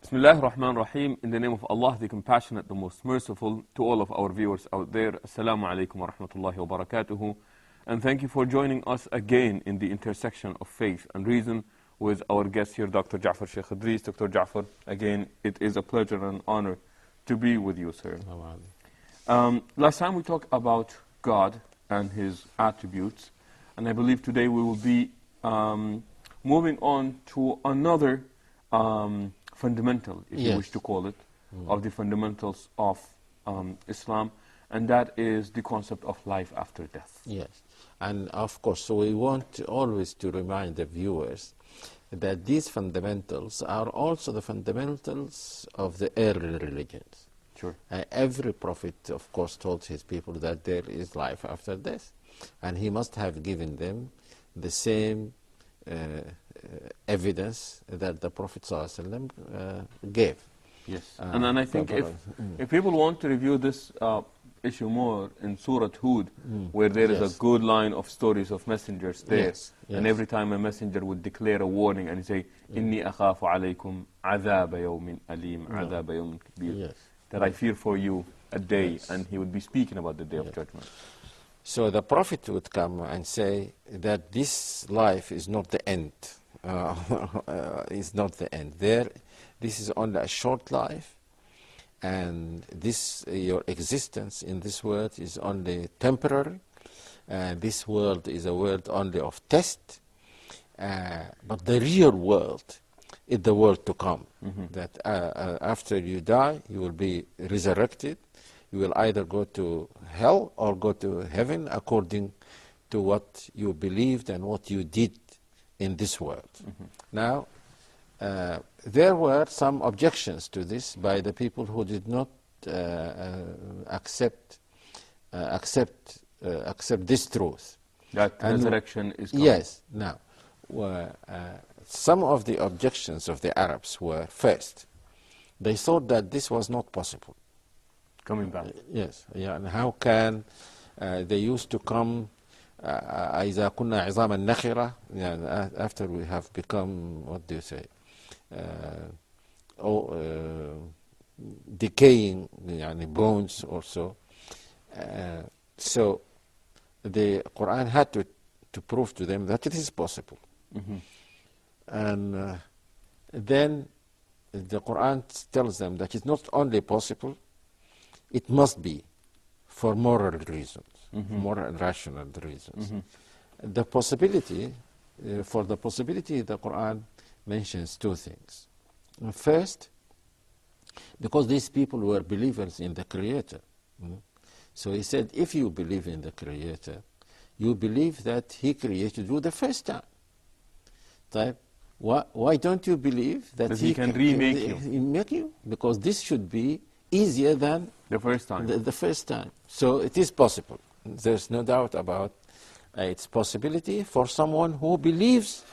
Bismillah ar-Rahman ar-Rahim. In the name of Allah, the Compassionate, the Most Merciful, to all of our viewers out there, Assalamu alaikum wa rahmatullahi wa barakatuhu. And thank you for joining us again in the intersection of faith and reason with our guest here, Dr. Jaffar Idris. Dr. Jaffar, again, it is a pleasure and honor to be with you, sir. Last time we talked about God and His attributes, and I believe today we will be moving on to another fundamental, if you wish to call it, of the fundamentals of Islam, and that is the concept of life after death. Yes, and of course, so we want always to remind the viewers that these fundamentals are also the fundamentals of the early religions. Sure. Every prophet, of course, told his people that there is life after death, and he must have given them the same evidence that the Prophet ﷺ gave. Yes, and I think if people want to review this issue more in Surah Hud, where there is a good line of stories of messengers there, and every time a messenger would declare a warning and say, "Inni akhafu alaykum azab yawmin alim, azab yawmin kabir," that I fear for you a day, and he would be speaking about the day of judgment. So the Prophet would come and say that this life is not the end. Is not the end. This is only a short life, and your existence in this world is only temporary. This world is a world only of test, but the real world is the world to come. That after you die, you will be resurrected. You will either go to hell or go to heaven according to what you believed and what you did in this world. Now, there were some objections to this by the people who did not accept this truth. That resurrection is coming. Yes. Now, some of the objections of the Arabs were, first, they thought that this was not possible. Coming back. Yes. Yeah. And how can they used to come إذا كنا عظاما نخرة, after we have become, what do you say, decaying bones or so. So the Quran had to prove to them that it is possible. And then the Quran tells them that it's not only possible, it must be for moral reasons. Moral and rational reasons. The possibility, for the possibility, the Quran mentions two things. First, because these people were believers in the Creator. So he said, if you believe in the Creator, you believe that He created you the first time. Why don't you believe that He can remake you? Because this should be easier than the first time. The first time. So it is possible. There's no doubt about its possibility for someone who believes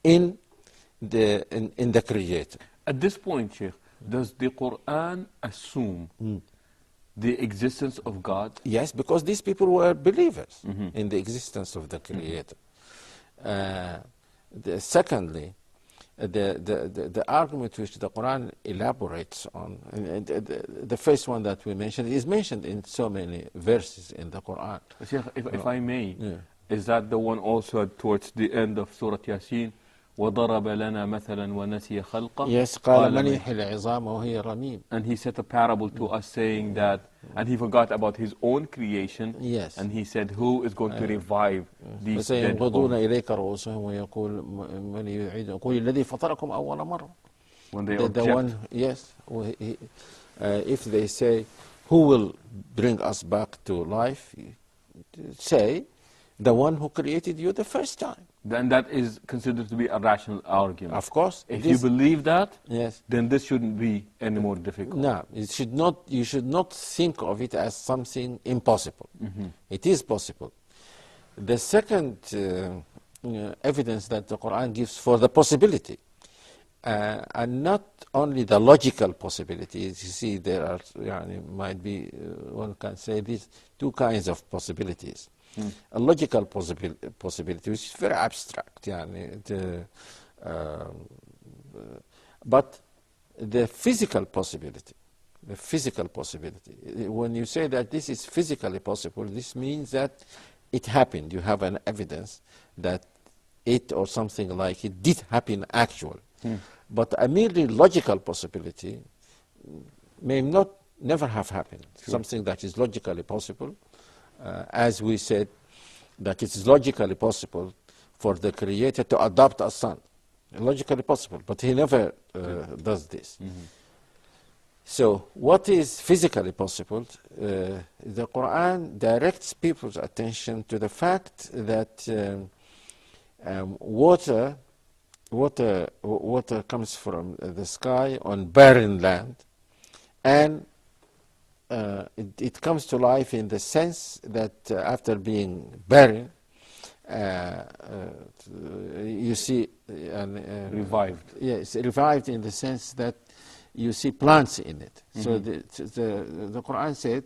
in the Creator. At this point, Sheikh, does the Quran assume the existence of God? Yes, because these people were believers in the existence of the Creator. Secondly, the argument which the Quran elaborates on, the first one that we mentioned, is mentioned in so many verses in the Quran. Sheikh, if I may, is that the one also towards the end of Surah Yasin? وَضَرَبَ لَنَا مَثَلًا وَنَسِيَ خَلْقًا. Yes, قَالَ مَنْ يُحْيِي الْعِظَامَ وَهِيَ رَمِيمٌ. And he set a parable to us saying that, and he forgot about his own creation. Yes. And he said, who is going to revive these dead فَسَيَنْغُضُونَ إِلَيْكَ رُؤُوسُهُم وَيَقُولُ مَنْ يُعِيدُ قُلِ الَّذِي فَطَرَكُمْ أَوَّلَ مَرَّةٍ. When they the one, yes, if they say, who will bring us back to life? Say, the one who created you the first time. Then that is considered to be a rational argument. Of course. If you believe that, yes, then this shouldn't be any more difficult. No, it should not. You should not think of it as something impossible. It is possible. The second evidence that the Quran gives for the possibility, and not only the logical possibilities. You see, there are, might be, one can say these two kinds of possibilities. A logical possibility, which is very abstract, but the physical possibility. The physical possibility. When you say that this is physically possible, this means that it happened. You have an evidence that it or something like it did happen actually. But a merely logical possibility may never have happened. Sure. Something that is logically possible, as we said, that it is logically possible for the Creator to adopt a son. Logically possible, but he never does this. So what is physically possible? The Quran directs people's attention to the fact that water comes from the sky on barren land, and it comes to life in the sense that after being barren, you see revived. Yes, revived in the sense that you see plants in it. So the Quran said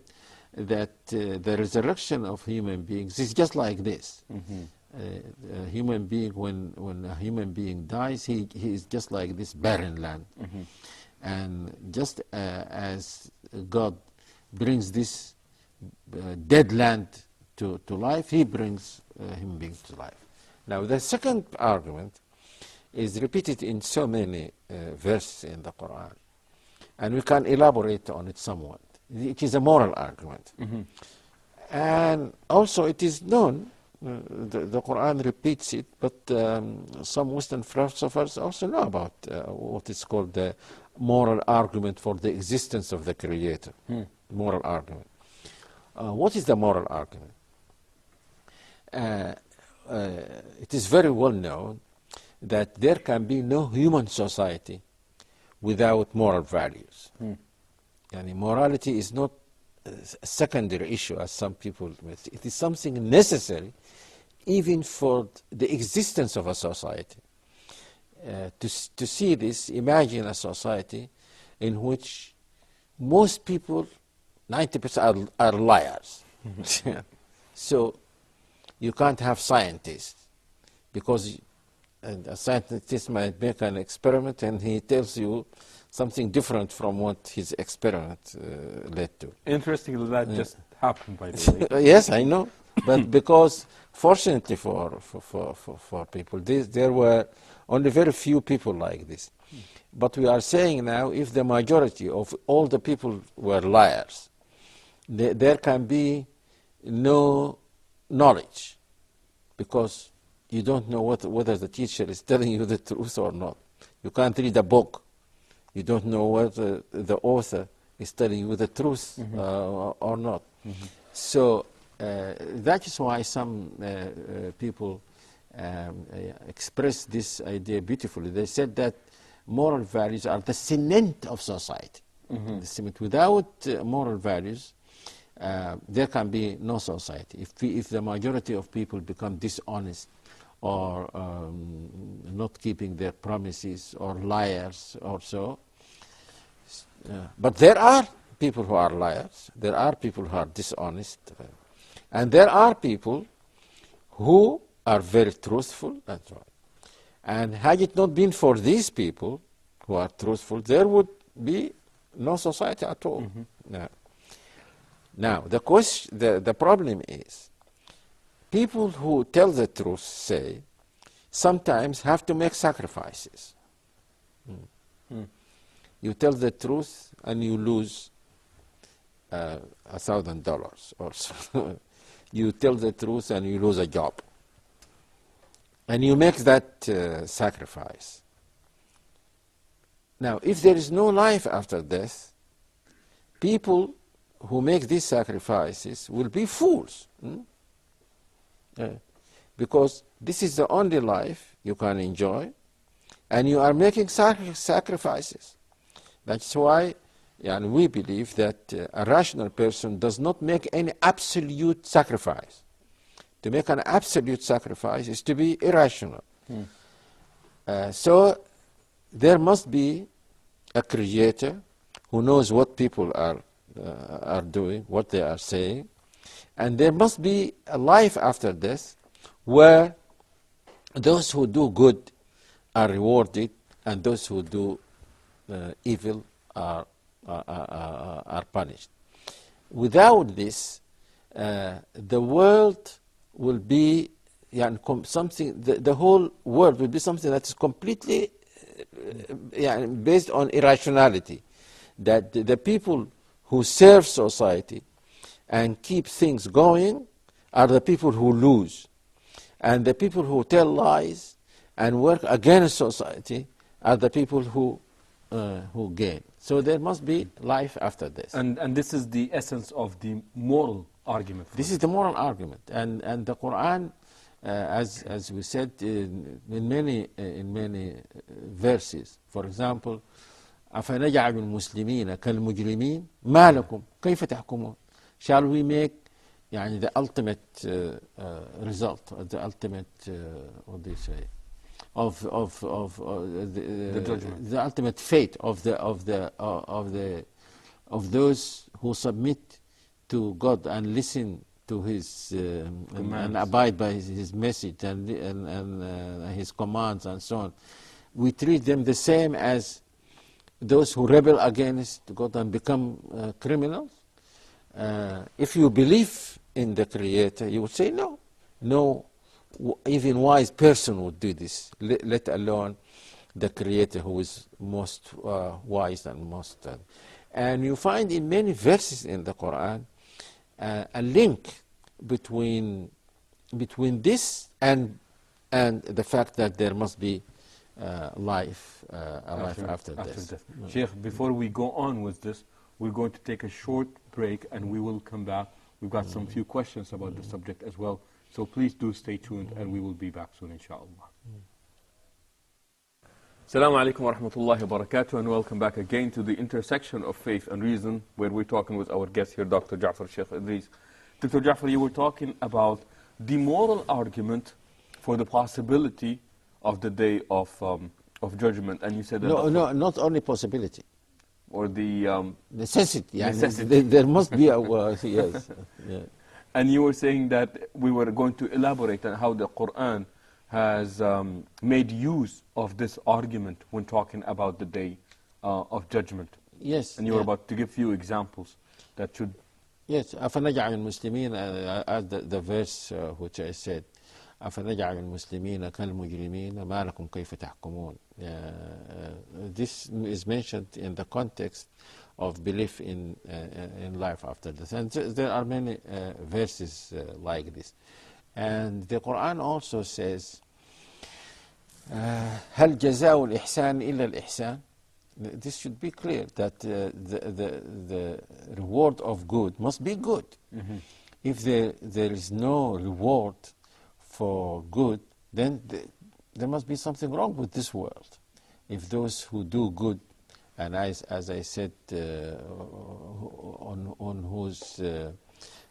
that the resurrection of human beings is just like this. A human being, when a human being dies, he is just like this barren land. And just as God brings this dead land to life, he brings human beings to life. Now the second argument is repeated in so many verses in the Quran, and we can elaborate on it somewhat. It is a moral argument. And also it is known, the Quran repeats it, but some Western philosophers also know about what is called the moral argument for the existence of the Creator. Moral argument. What is the moral argument? It is very well known that there can be no human society without moral values. And morality is not a secondary issue, as some people may say. It is something necessary even for the existence of a society. To see this, imagine a society in which most people, 90% are liars. So you can't have scientists, because a scientist might make an experiment and he tells you something different from what his experiment led to. Interesting that just happened, by the way. Yes, I know. But because, fortunately for people, there were only very few people like this. But we are saying now, if the majority of all the people were liars, there can be no knowledge, because you don't know whether the teacher is telling you the truth or not. You can't read a book. You don't know whether the author is telling you the truth or not. So that is why some people express this idea beautifully. They said that moral values are the cement of society. The cement. Without moral values, there can be no society. If the majority of people become dishonest, or not keeping their promises, or liars or so. But there are people who are liars, there are people who are dishonest, and there are people who are very truthful, and so on. And had it not been for these people who are truthful, there would be no society at all. Now, the problem is, people who tell the truth, say, sometimes have to make sacrifices. You tell the truth and you lose $1,000 or so. You tell the truth and you lose a job. And you make that sacrifice. Now, if there is no life after death, people who make these sacrifices will be fools. Because this is the only life you can enjoy, and you are making sacrifices. That's why we believe that a rational person does not make any absolute sacrifice. To make an absolute sacrifice is to be irrational. So there must be a creator who knows what people are doing, what they are saying, and there must be a life after death where those who do good are rewarded and those who do evil are punished. Without this, the world will be something. The whole world will be something that is completely based on irrationality. That the people who serve society and keep things going are the people who lose, and the people who tell lies and work against society are the people who gain. So there must be life after this. And this is the essence of the moral argument. This is the moral argument, and the Quran, as we said in many verses. For example, أفنجعل المسلمين كالمجرمين ما لكم كيف تحكمون? Shall we make the ultimate result, the ultimate what do you say, of the judgment, the ultimate fate of those who submit to God and listen to His and abide by His message and His commands and so on. We treat them the same as those who rebel against God and become criminals. If you believe in the Creator, you would say no, even wise person would do this, let alone the Creator who is most wise and most. And you find in many verses in the Quran a link between this and the fact that there must be life after death. Sheikh, before we go on with this, we're going to take a short break and we will come back. We've got some few questions about the subject as well. So please do stay tuned and we will be back soon, inshallah. Assalamu alaikum wa rahmatullahi wa barakatuh, and welcome back again to the intersection of faith and reason, where we're talking with our guest here, Dr. Jaffar Sheikh Idris. Dr. Jaffar, you were talking about the moral argument for the possibility of the day of judgment, and you said that no, not only possibility, or the necessity. Necessity. There must be a yes. Yeah. And you were saying that we were going to elaborate on how the Quran has made use of this argument when talking about the day of judgment. Yes. And you were about to give few examples that should... Yes, أفنجعل المسلمين, as the verse which I said, أفنجعل المسلمين كالمجرمين ما لكم كيف تحكمون. This is mentioned in the context of belief in life after death. And there are many verses like this. And the Quran also says, هل جزاء الإحسان إلا الإحسان? This should be clear that the reward of good must be good. Mm-hmm. If there is no reward for good, then there must be something wrong with this world. If those who do good, and as I said, on whose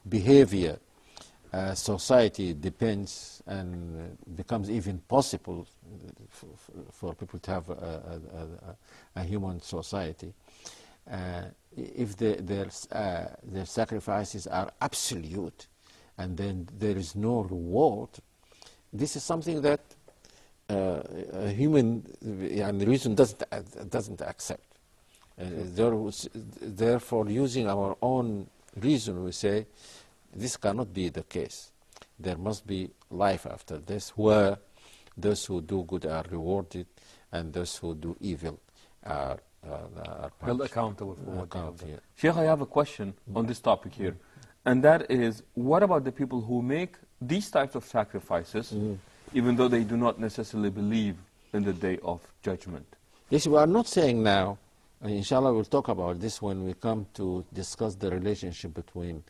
behavior society depends and becomes even possible for people to have a human society, if their sacrifices are absolute and then there is no reward, this is something that human reason doesn't accept. Therefore, using our own reason, we say this cannot be the case. There must be life after this, where those who do good are rewarded and those who do evil are held accountable for what they have done. Sheikh, I have a question on this topic here, and that is, what about the people who make these types of sacrifices, even though they do not necessarily believe in the day of judgment? Yes, we are not saying now, inshallah we'll talk about this when we come to discuss the relationship between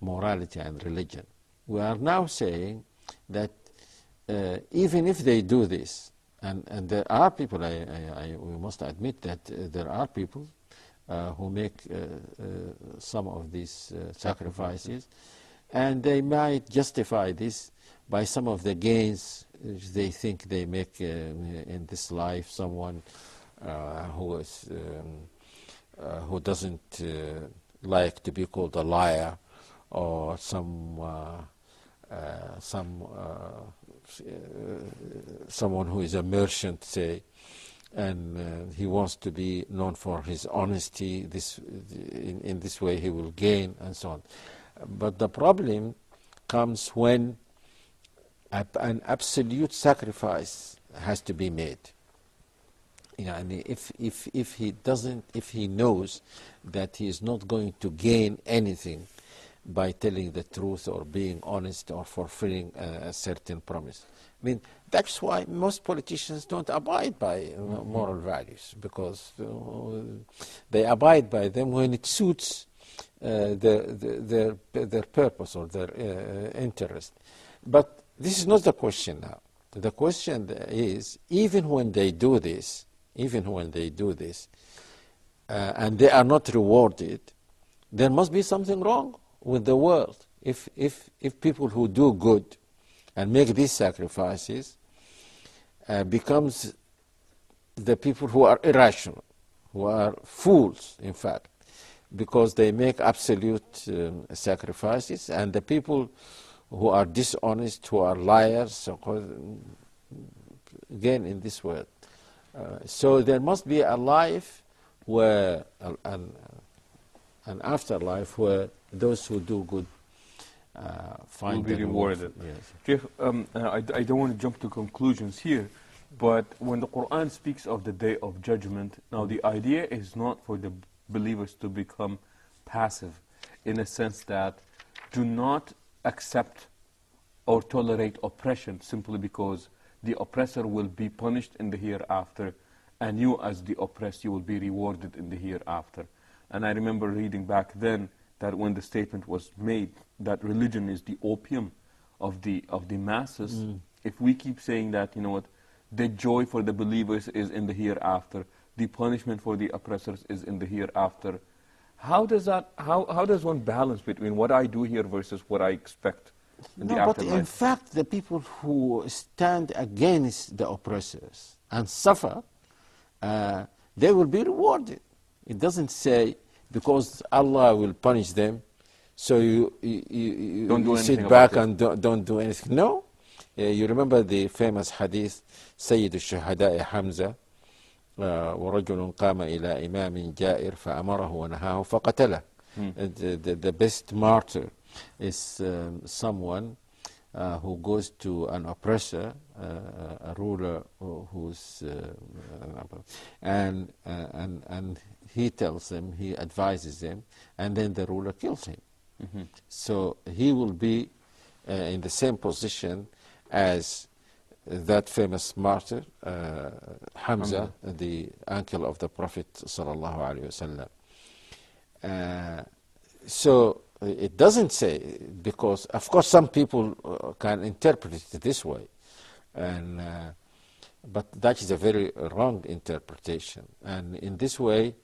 morality and religion. We are now saying that even if they do this, and there are people, we must admit that there are people who make some of these sacrifices, and they might justify this by some of the gains they think they make in this life. Someone who doesn't like to be called a liar, or someone who is a merchant, say, and he wants to be known for his honesty. In this way he will gain, and so on. But the problem comes when an absolute sacrifice has to be made. Yani if he knows that he is not going to gain anything by telling the truth or being honest or fulfilling a certain promise. I mean, that's why most politicians don't abide by moral values, because they abide by them when it suits their purpose or their interest. But this is not the question now. The question is, even when they do this, and they are not rewarded, there must be something wrong with the world. If people who do good and make these sacrifices becomes the people who are irrational, who are fools, in fact, because they make absolute sacrifices, and the people who are dishonest, who are liars, again in this world. So there must be a life where, an afterlife where those who do good will be rewarded. Yes. Sheikh, I don't want to jump to conclusions here, but when the Quran speaks of the Day of Judgment, now the idea is not for the believers to become passive, in a sense that do not accept or tolerate oppression simply because the oppressor will be punished in the hereafter, and you as the oppressed, you will be rewarded in the hereafter. And I remember reading back then that when the statement was made that religion is the opium of the masses, if we keep saying that, you know what, the joy for the believers is in the hereafter, the punishment for the oppressors is in the hereafter, how does one balance between what I do here versus what I expect in the afterlife? But in fact, the people who stand against the oppressors and suffer, they will be rewarded. It doesn't say because Allah will punish them, so you sit back and don't do anything. No. You remember the famous hadith, سيد الشهداء حمزة ورجل قام إلى إمام جائر فأمره ونهاه فقتله. The best martyr is someone who goes to an oppressor, a ruler who's and he tells them, he advises them, and then the ruler kills him. So he will be in the same position as that famous martyr, Hamza, the uncle of the Prophet sallallahu alaihi wasallam. So it doesn't say, because of course some people can interpret it this way, and but that is a very wrong interpretation. And in this way,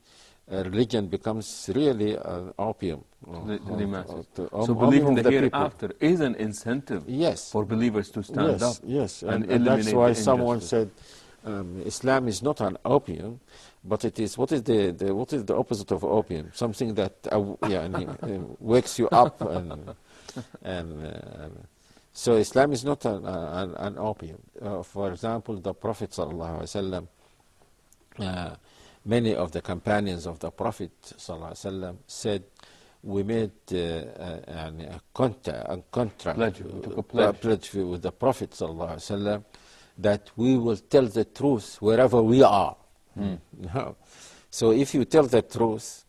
religion becomes really an opium to the masses. So believing the hereafter is an incentive for believers to stand up. Yes, and that's why someone said Islam is not an opium, but it is. What is the opposite of opium? Something that wakes you up, and so Islam is not an opium. For example, the Prophet sallallahu alaihi wasallam. Many of the companions of the Prophet ﷺ said, we made a contract, pledge with the Prophet ﷺ that we will tell the truth wherever we are. No. So if you tell the truth,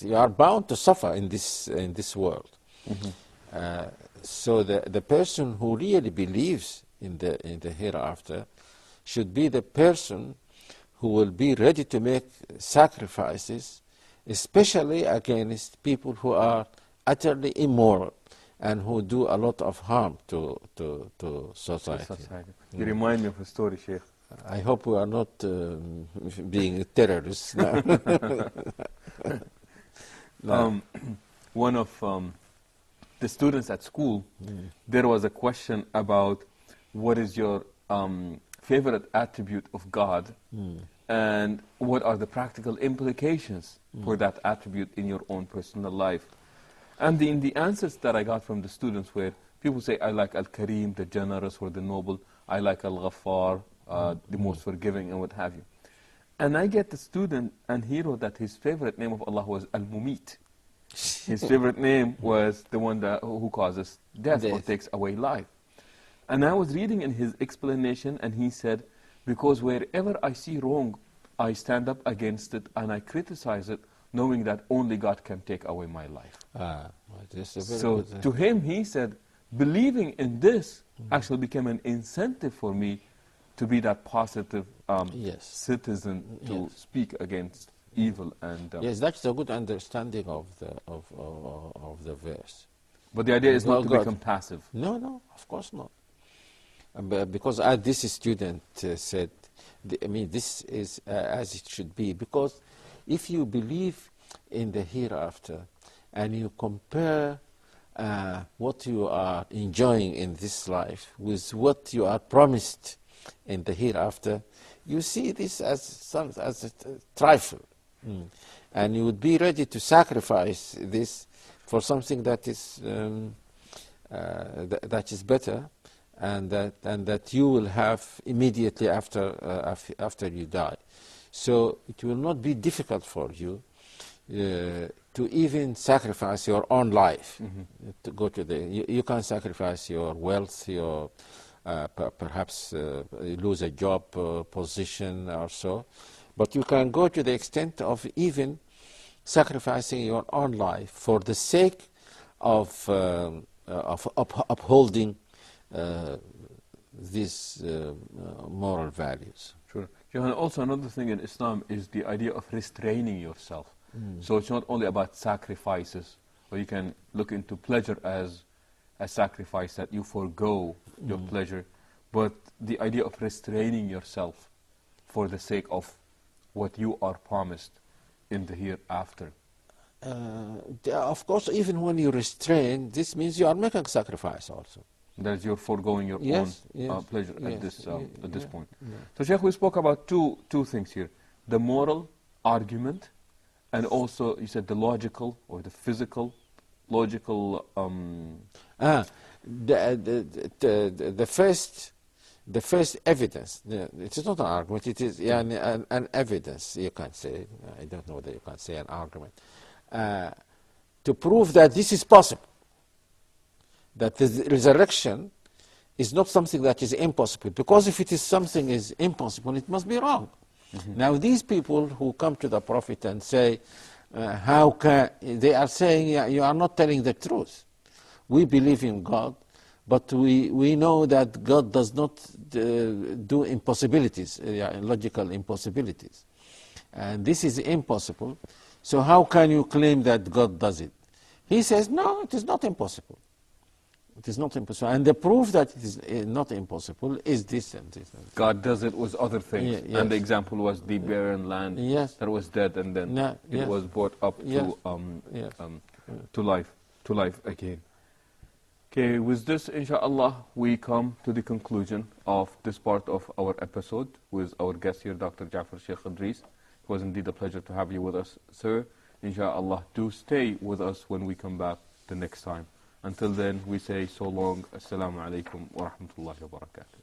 you are bound to suffer in this world. So the person who really believes in the hereafter should be the person who will be ready to make sacrifices, especially against people who are utterly immoral and who do a lot of harm to society. You remind me of a story, Sheikh. I hope we are not being terrorists now. One of the students at school, there was a question about what is your favorite attribute of God, and what are the practical implications for that attribute in your own personal life. And the answers that I got from the students were, people say, I like Al-Kareem, the generous or the noble. I like Al-Ghaffar, the most forgiving, and what have you. And I get the student, and he wrote that his favorite name of Allah was Al-Mumit. His favorite name was the one that, who causes death or takes away life. And I was reading in his explanation, and he said, because wherever I see wrong, I stand up against it and I criticize it, knowing that only God can take away my life. So to him, he said, believing in this actually became an incentive for me to be that positive citizen to speak against evil. And yes, that's a good understanding of the verse. but the idea is not to become passive. No, of course not. Because this student said, I mean, this is as it should be. Because if you believe in the hereafter and you compare what you are enjoying in this life with what you are promised in the hereafter, you see this as a trifle. And you would be ready to sacrifice this for something that is that is better, and that you will have immediately after you die. So it will not be difficult for you to even sacrifice your own life to go to the. You can sacrifice your wealth, your perhaps lose a job position or so, but you can go to the extent of even sacrificing your own life for the sake of upholding these moral values. Sure. Johan, also another thing in Islam is the idea of restraining yourself. So it's not only about sacrifices, or you can look into pleasure as a sacrifice that you forego your pleasure, but the idea of restraining yourself for the sake of what you are promised in the hereafter. Of course, even when you restrain, this means you are making sacrifice also. That is, you're foregoing your own pleasure at this point. Yeah. So, Sheikh, we spoke about two things here: the moral argument, and also you said the logical or the physical, logical. The first evidence. It is not an argument. It is an evidence. You can say. I don't know whether you can say an argument to prove that this is possible. That the resurrection is not something that is impossible. Because if it is something is impossible, it must be wrong. Now these people who come to the Prophet and say, how can, they are saying, you are not telling the truth. We believe in God, but we know that God does not do impossibilities, logical impossibilities. And this is impossible. So how can you claim that God does it? He says, no, it is not impossible. It is not impossible. And the proof that it is not impossible is this and this. God does it with other things. Yes. And the example was the barren land that was dead, and then it was brought up to life again. Okay, with this, inshallah, we come to the conclusion of this part of our episode with our guest here, Dr. Jaffar Idris. It was indeed a pleasure to have you with us, sir. Inshallah, do stay with us when we come back the next time. Until then, we say so long. Assalamu alaikum wa rahmatullahi wa barakatuh.